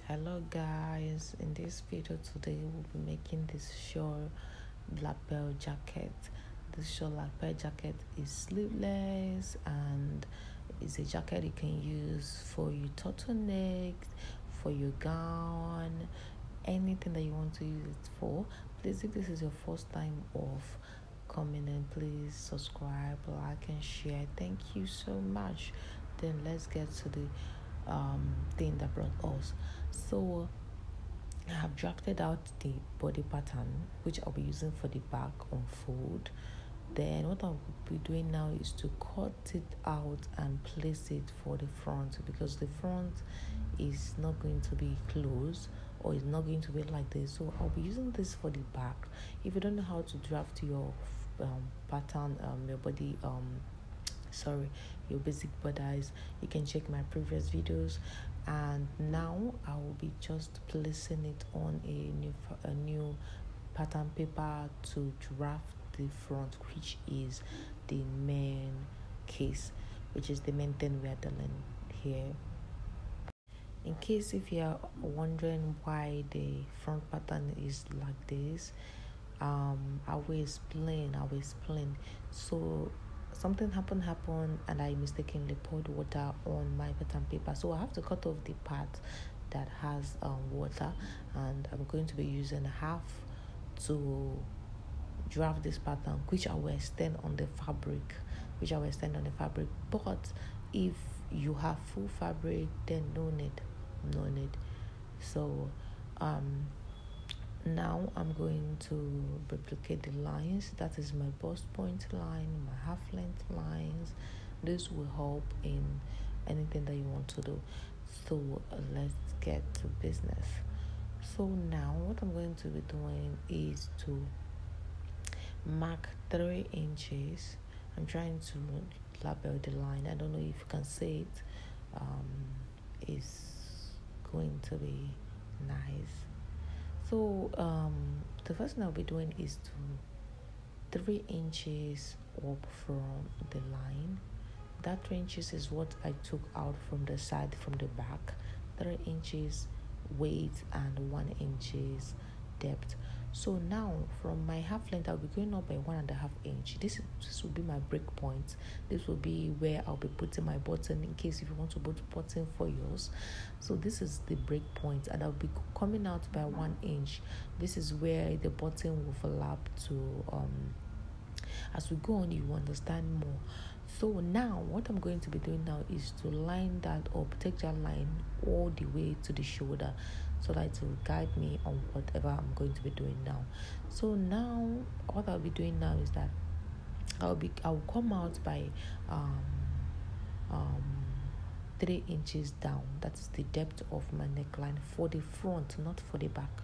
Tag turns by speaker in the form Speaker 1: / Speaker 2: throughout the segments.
Speaker 1: Hello guys, in this video today we'll be making this shawl lapel jacket. This shawl lapel jacket is sleeveless and is a jacket you can use for your turtleneck, for your gown, anything that you want to use it for. Please, if this is your first time of coming in, please subscribe, like and share. Thank you so much. Then let's get to the thing that brought us. So I have drafted out the body pattern which I'll be using for the back on fold. Then what I'll be doing now is to cut it out and place it for the front, because the front is not going to be closed or is not going to be like this. So I'll be using this for the back. If you don't know how to draft your pattern, your body your basic borders, you can check my previous videos. And now I will be just placing it on a new pattern paper to draft the front, which is the main case, which is the main thing we are doing here. In case if you are wondering why the front pattern is like this, I will explain. So something happened and I mistakenly poured water on my pattern paper, so I have to cut off the part that has water, and I'm going to be using half to draft this pattern, which I will extend on the fabric. But if you have full fabric, then no need. So now I'm going to replicate the lines. That is my bust point line, my half length lines. This will help in anything that you want to do. So let's get to business. So now what I'm going to be doing is to mark 3 inches. I'm trying to label the line. I don't know if you can see it. It's going to be nice. So the first thing I'll be doing is to 3 inches up from the line. That 3 inches is what I took out from the side, from the back. 3 inches weight and 1 inches depth. So now from my half length, I'll be going up by 1.5 inch. This will be my break point. This will be where I'll be putting my button in case if you want to put button for yours. So this is the break point, and I'll be coming out by 1 inch. This is where the button will overlap to as we go on, you understand more. So now what I'm going to be doing now is to line that up, take that line all the way to the shoulder, so that it will guide me on whatever I'm going to be doing now. So now what I'll be doing now is that I'll come out by 3 inches down. That's the depth of my neckline for the front, not for the back,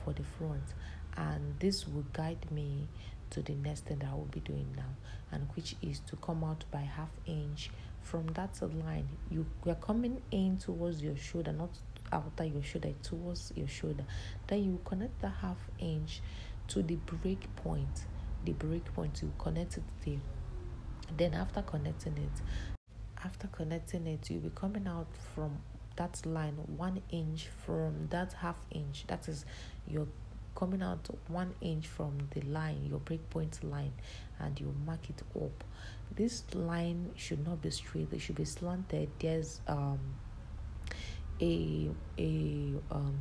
Speaker 1: for the front. And this will guide me to the next thing that I will be doing now, and which is to come out by half inch from that line. You are coming in towards your shoulder, not after your shoulder, towards your shoulder. Then you connect the half inch to the break point. You connect it there. Then after connecting it, you'll be coming out from that line 1 inch from that half inch. That is, you're coming out 1 inch from the line, your breakpoint line, and you mark it up. This line should not be straight, it should be slanted. There's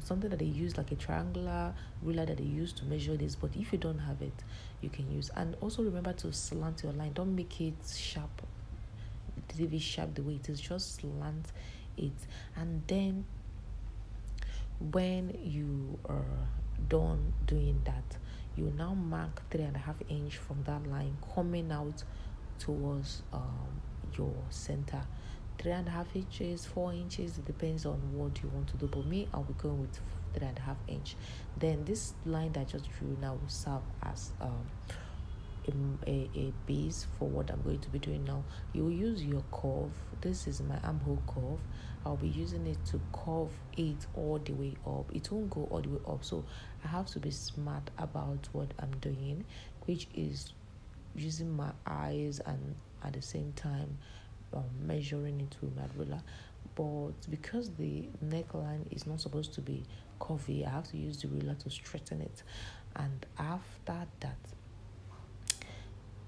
Speaker 1: something that they use, like a triangular ruler that they use to measure this, but if you don't have it, you can use. And also remember to slant your line. Don't make it sharp, leave it sharp the way it is, just slant it. And then when you are done doing that, you now mark 3.5 inch from that line coming out towards your center. 3.5 inches, 4 inches, it depends on what you want to do, but me, I'll be going with 3.5 inch. Then this line that I just drew now will serve as a base for what I'm going to be doing now. You will use your curve. This is my armhole curve. I'll be using it to curve it all the way up. It won't go all the way up, so I have to be smart about what I'm doing, which is using my eyes and at the same time measuring it with my ruler. but because the neckline is not supposed to be curvy, I have to use the ruler to straighten it. And after that,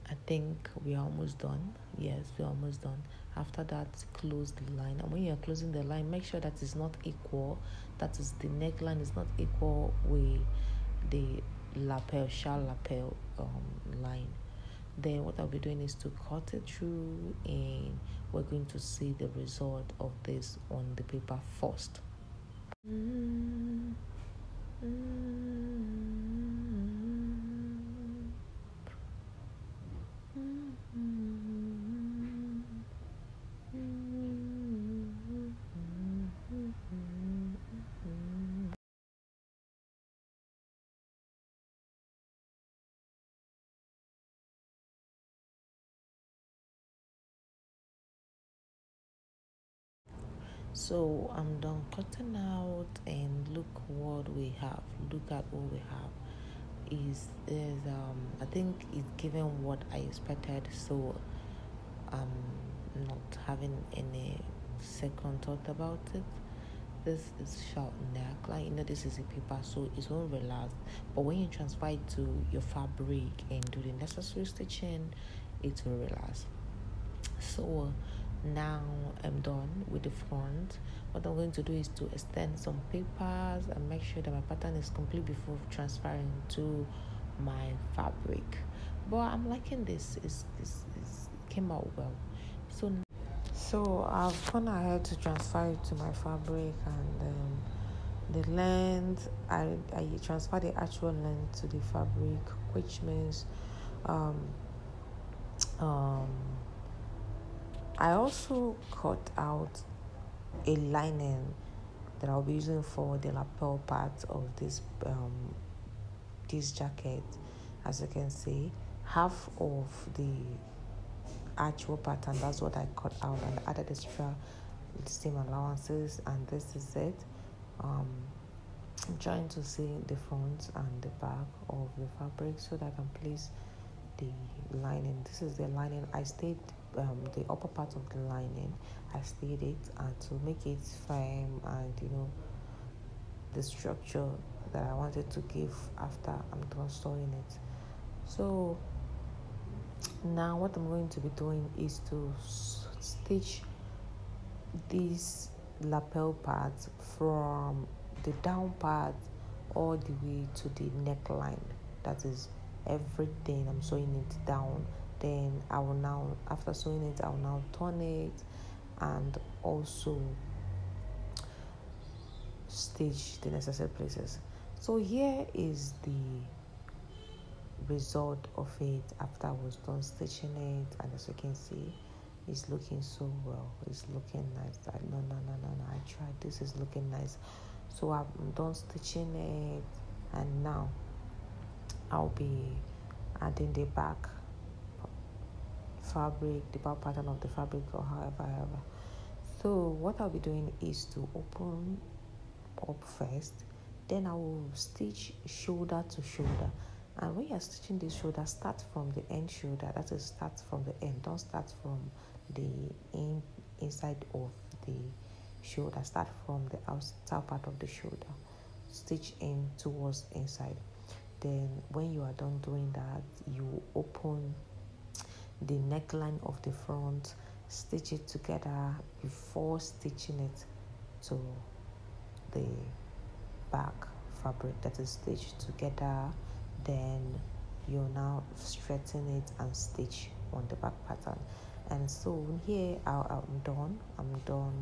Speaker 1: I think we are almost done. Yes, we're almost done. After that, close the line. And when you're closing the line, make sure that it's not equal. That is, the neckline is not equal with the lapel, shawl lapel line. Then what I'll be doing is to cut it through, and we're going to see the result of this on the paper first. So I'm done cutting out, and look what we have. Look at what we have. Is I think it's given what I expected. So I'm not having any second thought about it. This is short neckline. This is a paper, so it won't relax. But when you transfer it to your fabric and do the necessary stitching, it will relax. So now I'm done with the front. What I'm going to do is to extend some papers and make sure that my pattern is complete before transferring to my fabric. But I'm liking this. It came out well. So I've gone ahead to transfer it to my fabric, and the length, I transfer the actual length to the fabric, which means um, um, I also cut out a lining that I'll be using for the lapel part of this jacket. As you can see, half of the actual pattern, that's what I cut out, and added extra seam allowances, and this is it. I'm trying to see the front and the back of the fabric so that I can place the lining. This is the lining. I stayed the upper part of the lining. I stayed it to make it firm, and the structure that I wanted to give after I'm done sewing it. So now what I'm going to be doing is to stitch this lapel part from the down part all the way to the neckline. That is everything. I'm sewing it down. Then I will now, after sewing it, I will now turn it and also stitch the necessary places. So here is the result of it after I was done stitching it, and as you can see, it's looking so well. It's looking nice. No, I tried. This is looking nice. So I'm done stitching it, and now I'll be adding the back fabric, the back pattern of the fabric, or however. So what I'll be doing is to open up first, then I will stitch shoulder to shoulder. And when you're stitching this shoulder, start from the end shoulder. That is, start from the end. Don't start from the inside of the shoulder. Start from the outside part of the shoulder. Stitch in towards inside. Then when you are done doing that, you open the neckline of the front, stitch it together before stitching it to the back fabric that is stitched together. Then you now straighten it and stitch on the back pattern. And so here I'm done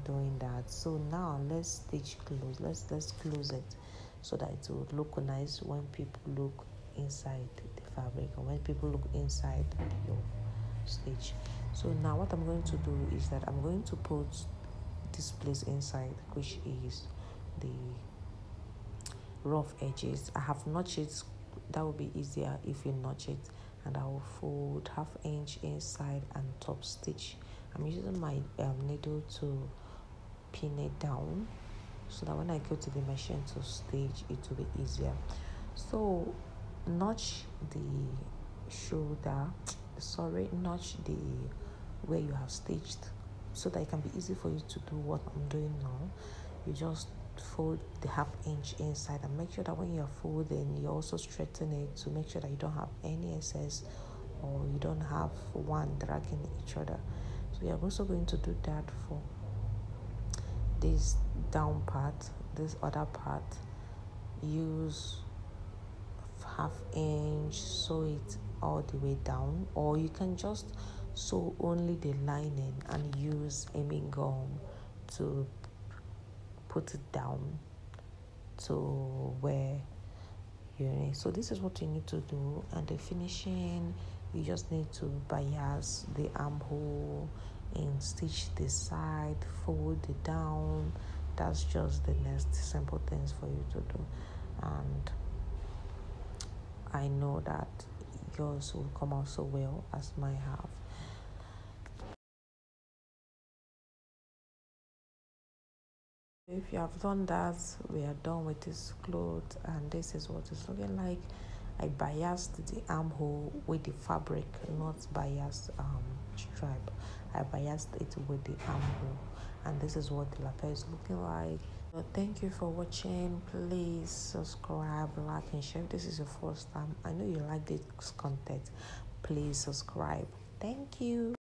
Speaker 1: doing that. So now let's stitch close. Let's close it so that it will look nice when people look inside the fabric, or when people look inside your stitch. So now what I'm going to do is that I'm going to put this place inside, which is the rough edges. I have notched it. That will be easier if you notch it. And I will fold 1/2 inch inside and top stitch. I'm using my needle to pin it down so that when I go to the machine to stitch, it will be easier. So notch the shoulder, notch the where you have stitched so that it can be easy for you to do what I'm doing now. You just fold the half inch inside and make sure that when you're folding, you also straighten it to make sure that you don't have any excess or you don't have one dragging each other. So you're also going to do that for this down part. This other part, use half inch, sew it all the way down, or you can just sew only the lining and use hemming gum to put it down to where you need. So this is what you need to do, and the finishing, you just need to bias the armhole and stitch the side, fold it down. That's just the next simple things for you to do, and I know that yours will come out so well as mine have. If you have done that, we are done with this cloth, and this is what it's looking like. I biased the armhole with the fabric, not biased stripe. I biased it with the armhole, and this is what the lapel is looking like. So thank you for watching. Please subscribe, like, and share. If this is your first time, I know you like this content. Please subscribe. Thank you.